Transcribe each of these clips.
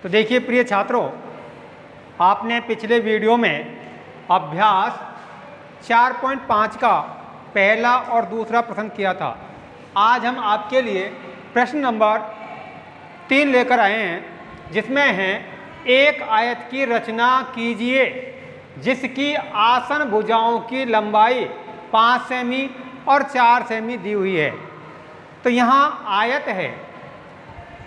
तो देखिए प्रिय छात्रों, आपने पिछले वीडियो में अभ्यास 4.5 का पहला और दूसरा प्रश्न किया था। आज हम आपके लिए प्रश्न नंबर 3 लेकर आए हैं, जिसमें है एक आयत की रचना कीजिए जिसकी आसन भुजाओं की लंबाई 5 सेमी और 4 सेमी दी हुई है। तो यहाँ आयत है,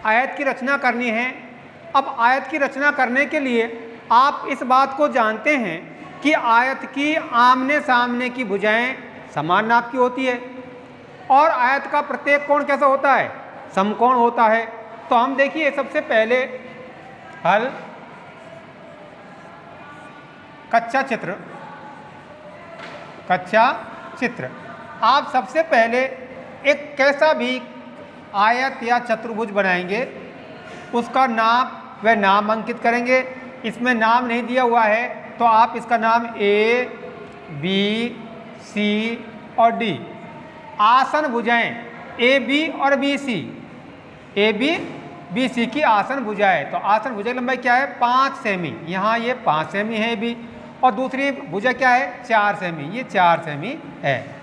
आयत की रचना करनी है। अब आयत की रचना करने के लिए आप इस बात को जानते हैं कि आयत की आमने सामने की भुजाएं समान नाप की होती है और आयत का प्रत्येक कोण कैसा होता है? समकोण होता है। तो हम देखिए सबसे पहले हल कच्चा चित्र। आप सबसे पहले एक कैसा भी आयत या चतुर्भुज बनाएंगे, उसका नाप व नाम अंकित करेंगे। इसमें नाम नहीं दिया हुआ है तो आप इसका नाम ए, बी, सी और डी। आसन भुजाएं ए बी और B C, A B B C की आसन भुजाएं। तो आसन भुजा की लंबाई क्या है? 5 सेमी। यहाँ ये 5 सेमी है बी, और दूसरी भुजा क्या है? 4 सेमी। ये 4 सेमी है।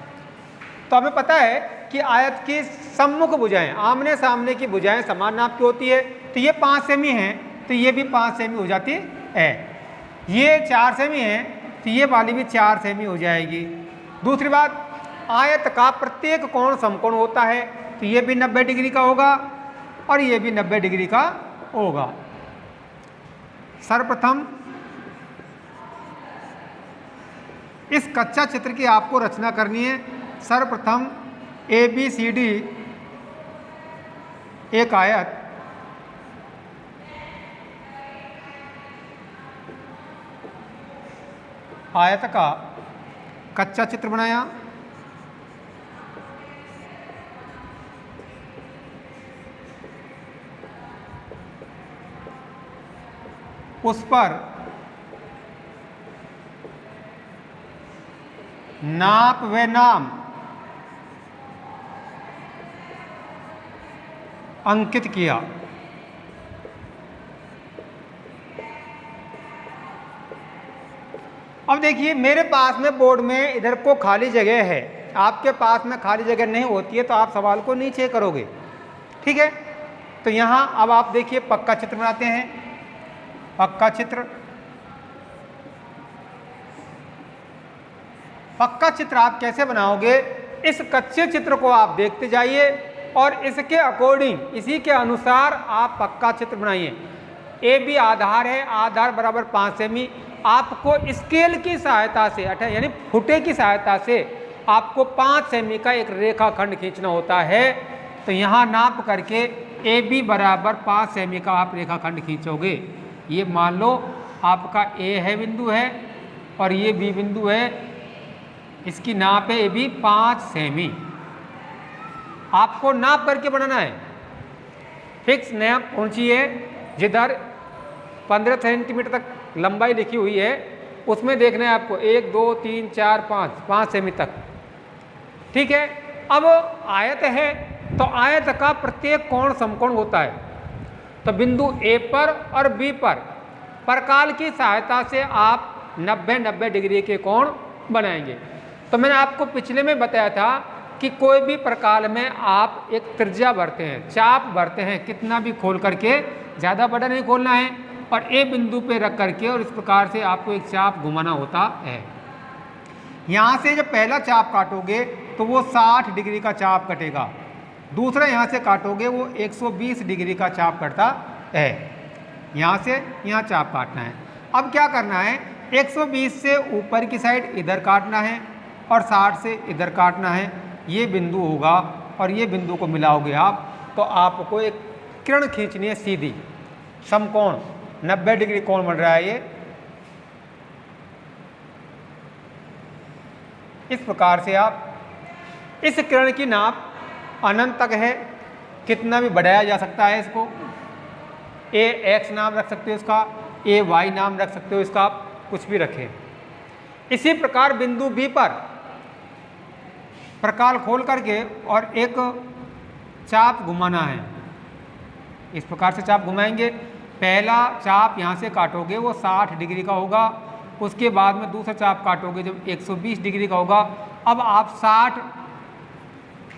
तो हमें पता है कि आयत की सम्मुख भुजाएं, आमने सामने की भुजाएं समान नाप की होती है। तो ये 5 सेमी है तो ये भी 5 सेमी हो जाती है। ये 4 सेमी है तो ये वाली भी 4 सेमी हो जाएगी। दूसरी बात, आयत का प्रत्येक कोण समकोण होता है, तो ये भी 90 डिग्री का होगा और ये भी 90 डिग्री का होगा। सर्वप्रथम इस कच्चा चित्र की आपको रचना करनी है। सर्वप्रथम ए बी सी डी एक आयत का कच्चा चित्र बनाया। उस पर नाप व नाम अंकित किया। अब देखिए मेरे पास में बोर्ड में इधर को खाली जगह है, आपके पास में खाली जगह नहीं होती है तो आप सवाल को नीचे करोगे, ठीक है। तो यहाँ अब आप देखिए पक्का चित्र बनाते हैं। पक्का चित्र आप कैसे बनाओगे? इस कच्चे चित्र को आप देखते जाइए और इसके अकॉर्डिंग, इसी के अनुसार आप पक्का चित्र बनाइए। ए बी आधार है, आधार बराबर 5 सेमी। आपको स्केल की सहायता से यानी फुटे की सहायता से आपको 5 सेमी का एक रेखाखंड खींचना होता है। तो यहाँ नाप करके ए बी बराबर 5 सेमी का आप रेखाखंड खींचोगे। ये मान लो आपका ए है बिंदु है और ये बी बिंदु है, इसकी नाप है ए बी 5 सेमी। आपको नाप करके बनाना है। फिक्स नाप पहुँची है, जिधर 15 सेंटीमीटर तक लंबाई लिखी हुई है उसमें देखना है आपको 1 2 3 4 5 सेमी तक, ठीक है। अब आयत है तो आयत का प्रत्येक कोण समकोण होता है। तो बिंदु ए पर और बी पर परकाल की सहायता से आप 90 डिग्री के कोण बनाएंगे। तो मैंने आपको पिछले में बताया था कि कोई भी प्रकाल में आप एक त्रिज्या भरते हैं, चाप भरते हैं, कितना भी खोल करके, ज़्यादा बड़ा नहीं खोलना है, और ए बिंदु पे रख करके और इस प्रकार से आपको एक चाप घुमाना होता है। यहाँ से जब पहला चाप काटोगे तो वो 60 डिग्री का चाप कटेगा, दूसरा यहाँ से काटोगे वो 120 डिग्री का चाप कटता है। यहाँ से यहाँ चाप काटना है। अब क्या करना है, 120 से ऊपर की साइड इधर काटना है और 60 से इधर काटना है। ये बिंदु होगा और ये बिंदु को मिलाओगे आप, तो आपको एक किरण खींचनी है सीधी, समकोण 90 डिग्री कोण बन रहा है। ये इस प्रकार से आप इस किरण की नाप अनंत तक है, कितना भी बढ़ाया जा सकता है इसको। ए एक्स नाम रख सकते हो इसका, ए वाई नाम रख सकते हो इसका, आप कुछ भी रखें। इसी प्रकार बिंदु बी पर प्रकाल खोल करके और एक चाप घुमाना है। इस प्रकार से चाप घुमाएंगे पहला चाप यहाँ से काटोगे वो 60 डिग्री का होगा, उसके बाद में दूसरा चाप काटोगे जब 120 डिग्री का होगा। अब आप 60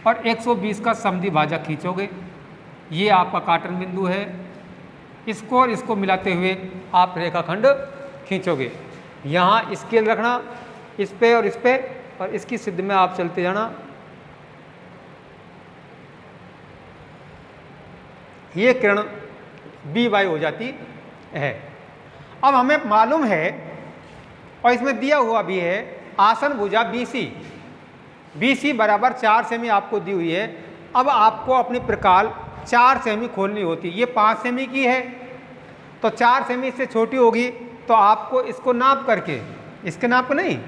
और 120 का समद्वि भाजक खींचोगे, ये आपका काटन बिंदु है। इसको और इसको मिलाते हुए आप रेखाखंड खींचोगे। यहाँ स्केल रखना इस पे और इस पे, और इसकी सिद्ध में आप चलते जाना। ये किरण बी वाई हो जाती है। अब हमें मालूम है और इसमें दिया हुआ भी है आसन भुजा BC, BC बराबर 4 सेमी आपको दी हुई है। अब आपको अपनी प्रकाल 4 सेमी खोलनी होती है। ये 5 सेमी की है तो 4 सेमी से छोटी होगी, तो आपको इसको नाप करके, इसके नाप को नहीं,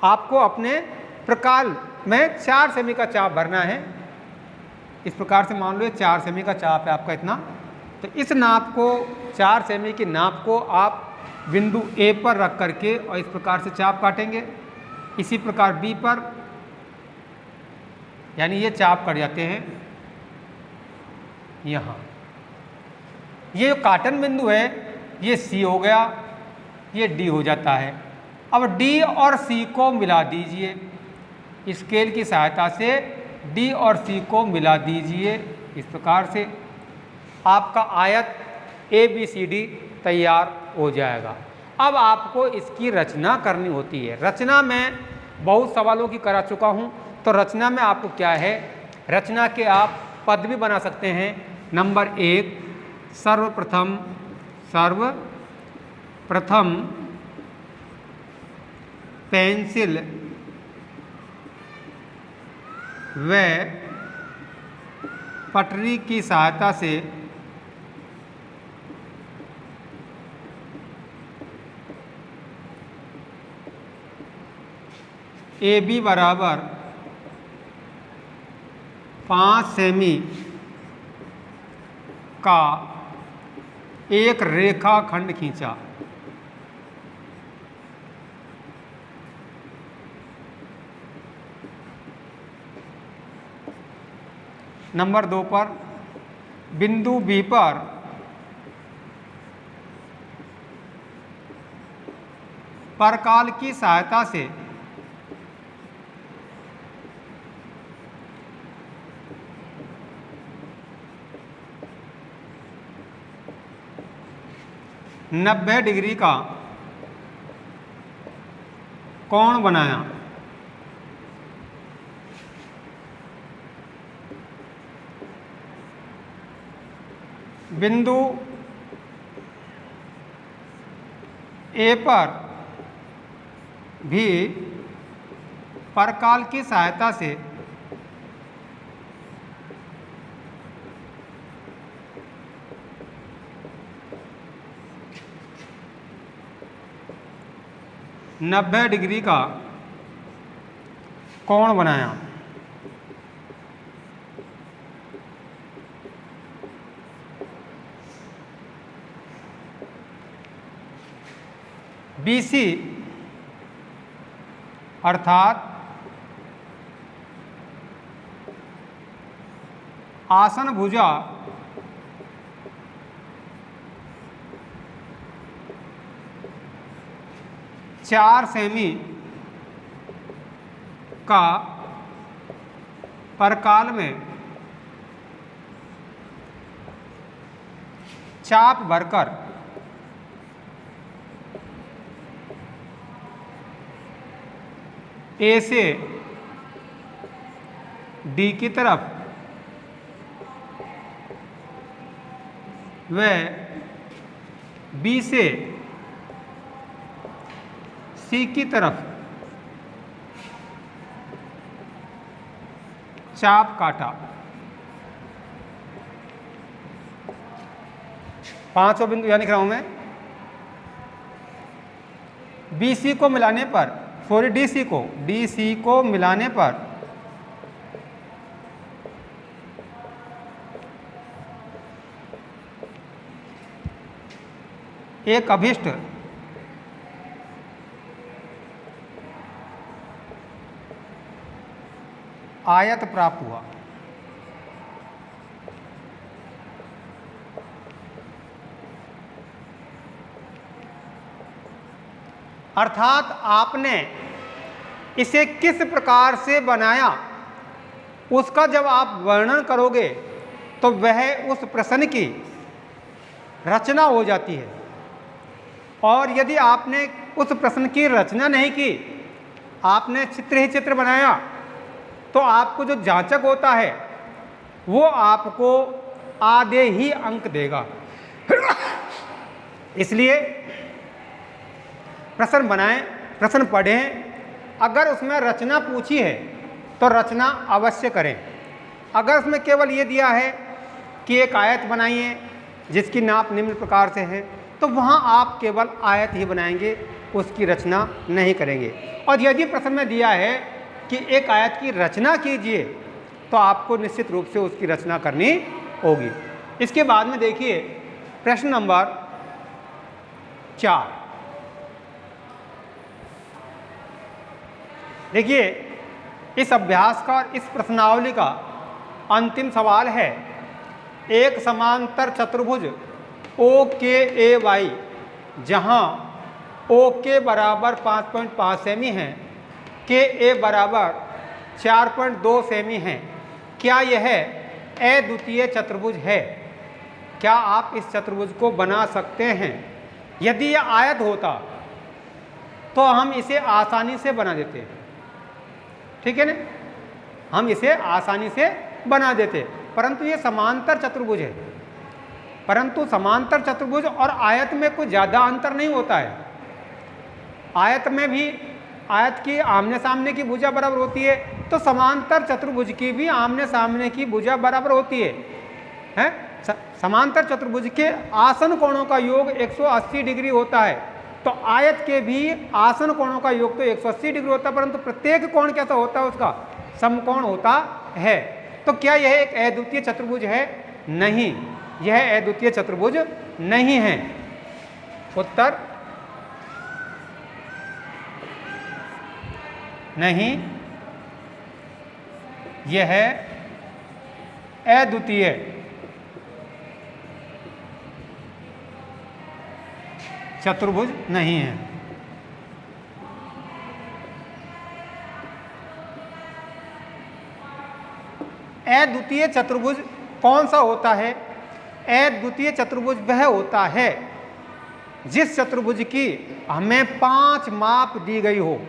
आपको अपने प्रकाल में 4 सेमी का चाप भरना है। इस प्रकार से मान लो 4 सेमी का चाप है आपका इतना, तो इस नाप को 4 सेमी की नाप को आप बिंदु A पर रख करके और इस प्रकार से चाप काटेंगे। इसी प्रकार B पर, यानी ये चाप कट जाते हैं यहाँ। ये जो काटन बिंदु है ये C हो गया, ये D हो जाता है। अब D और C को मिला दीजिए, स्केल की सहायता से D और C को मिला दीजिए। इस प्रकार से आपका आयत ABCD तैयार हो जाएगा। अब आपको इसकी रचना करनी होती है। रचना मैं बहुत सवालों की करा चुका हूँ, तो रचना में आपको क्या है, रचना के आप पद भी बना सकते हैं। नंबर 1, सर्वप्रथम पेंसिल व पटरी की सहायता से AB बराबर 5 सेमी का एक रेखाखंड खींचा। नंबर 2 पर बिंदु B पर परकाल की सहायता से नब्बे डिग्री का कोण बनाया। बिंदु A पर भी परकाल की सहायता से नब्बे डिग्री का कोण बनाया। BC अर्थात आसन भुजा चार सेमी का परकाल में चाप भरकर A से D की तरफ व B से C की तरफ चाप काटा। पांचों बिंदु यहां लिख रहा हूं मैं। BC को मिलाने पर, सॉरी DC को मिलाने पर एक अभिष्ट आयत प्राप्त हुआ। अर्थात आपने इसे किस प्रकार से बनाया उसका जब आप वर्णन करोगे तो वह उस प्रश्न की रचना हो जाती है। और यदि आपने उस प्रश्न की रचना नहीं की, आपने चित्र ही चित्र बनाया, तो आपको जो जांचक होता है वो आपको आधे ही अंक देगा। इसलिए प्रश्न बनाएं, प्रश्न पढ़ें, अगर उसमें रचना पूछी है तो रचना अवश्य करें। अगर उसमें केवल ये दिया है कि एक आयत बनाइए जिसकी नाप निम्न प्रकार से है, तो वहाँ आप केवल आयत ही बनाएंगे, उसकी रचना नहीं करेंगे। और यदि प्रश्न में दिया है कि एक आयत की रचना कीजिए, तो आपको निश्चित रूप से उसकी रचना करनी होगी। इसके बाद में देखिए प्रश्न नंबर 4। देखिए इस अभ्यास का और इस प्रश्नावली का अंतिम सवाल है, एक समांतर चतुर्भुज OKAY जहाँ OK बराबर 5.5 सेमी है, KA बराबर 4.2 सेमी है, क्या यह अद्वितीय चतुर्भुज है? क्या आप इस चतुर्भुज को बना सकते हैं? यदि यह आयत होता तो हम इसे आसानी से बना देते, ठीक है ना, हम इसे आसानी से बना देते, परंतु ये समांतर चतुर्भुज है। परंतु समांतर चतुर्भुज और आयत में कोई ज़्यादा अंतर नहीं होता है। आयत में भी आयत की आमने सामने की भुजा बराबर होती है, तो समांतर चतुर्भुज की भी आमने सामने की भुजा बराबर होती है, हैं? समांतर चतुर्भुज के आसन कोणों का योग 180 डिग्री होता है, तो आयत के भी आसन कोणों का योग तो 180 डिग्री होता है, परंतु प्रत्येक कोण कैसा होता है? उसका समकोण होता है। तो क्या यह एक अद्वितीय चतुर्भुज है? नहीं, यह अद्वितीय चतुर्भुज नहीं है। उत्तर नहीं, यह अद्वितीय चतुर्भुज नहीं है। अद्वितीय चतुर्भुज कौन सा होता है? अद्वितीय चतुर्भुज वह होता है जिस चतुर्भुज की हमें 5 माप दी गई हो।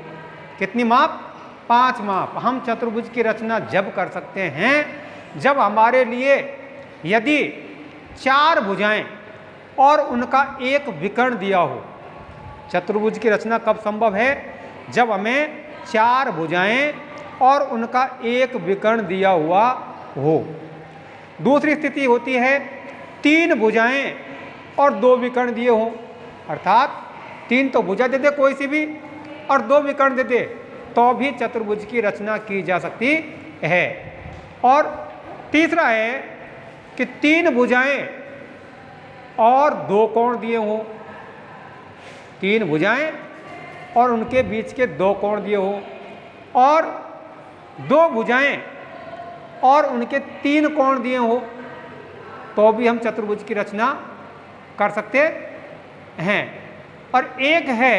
कितनी माप? 5 माप। हम चतुर्भुज की रचना जब कर सकते हैं जब हमारे लिए यदि 4 भुजाएं और उनका एक विकर्ण दिया हो। चतुर्भुज की रचना कब संभव है? जब हमें 4 भुजाएं और उनका एक विकर्ण दिया हुआ हो। दूसरी स्थिति होती है 3 भुजाएं और 2 विकर्ण दिए हों, अर्थात 3 तो भुजा दे दे कोई सी भी और 2 विकर्ण दे दे, तो भी चतुर्भुज की रचना की जा सकती है। और तीसरा है कि 3 भुजाएं और 2 कोण दिए हों, 3 भुजाएं और उनके बीच के 2 कोण दिए हों, और 2 भुजाएं और उनके 3 कोण दिए हों, तो भी हम चतुर्भुज की रचना कर सकते हैं। और एक है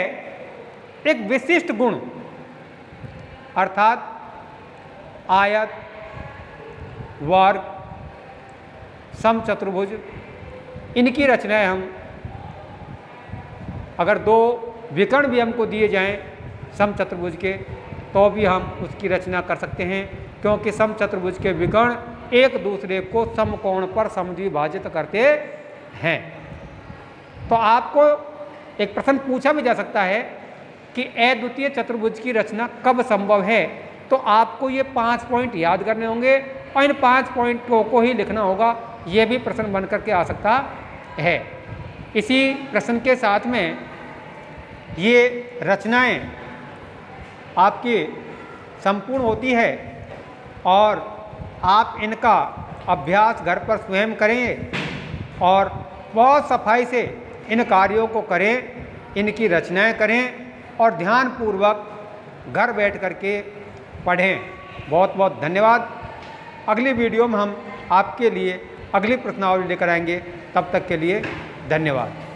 एक विशिष्ट गुण, अर्थात आयत, वर्ग, समचतुर्भुज, इनकी रचनाएं हम अगर 2 विकर्ण भी हमको दिए जाएं समचतुर्भुज के, तो भी हम उसकी रचना कर सकते हैं, क्योंकि समचतुर्भुज के विकर्ण एक दूसरे को समकोण पर समद्विभाजित करते हैं। तो आपको एक प्रश्न पूछा भी जा सकता है कि अद्वितीय चतुर्भुज की रचना कब संभव है, तो आपको ये 5 पॉइंट याद करने होंगे और इन 5 पॉइंटों को ही लिखना होगा। ये भी प्रश्न बन करके आ सकता है। इसी प्रश्न के साथ में ये रचनाएं आपकी संपूर्ण होती है और आप इनका अभ्यास घर पर स्वयं करें और बहुत सफाई से इन कार्यों को करें, इनकी रचनाएं करें और ध्यानपूर्वक घर बैठ करके पढ़ें। बहुत बहुत धन्यवाद। अगली वीडियो में हम आपके लिए अगली प्रश्नावली लेकर आएंगे। तब तक के लिए धन्यवाद।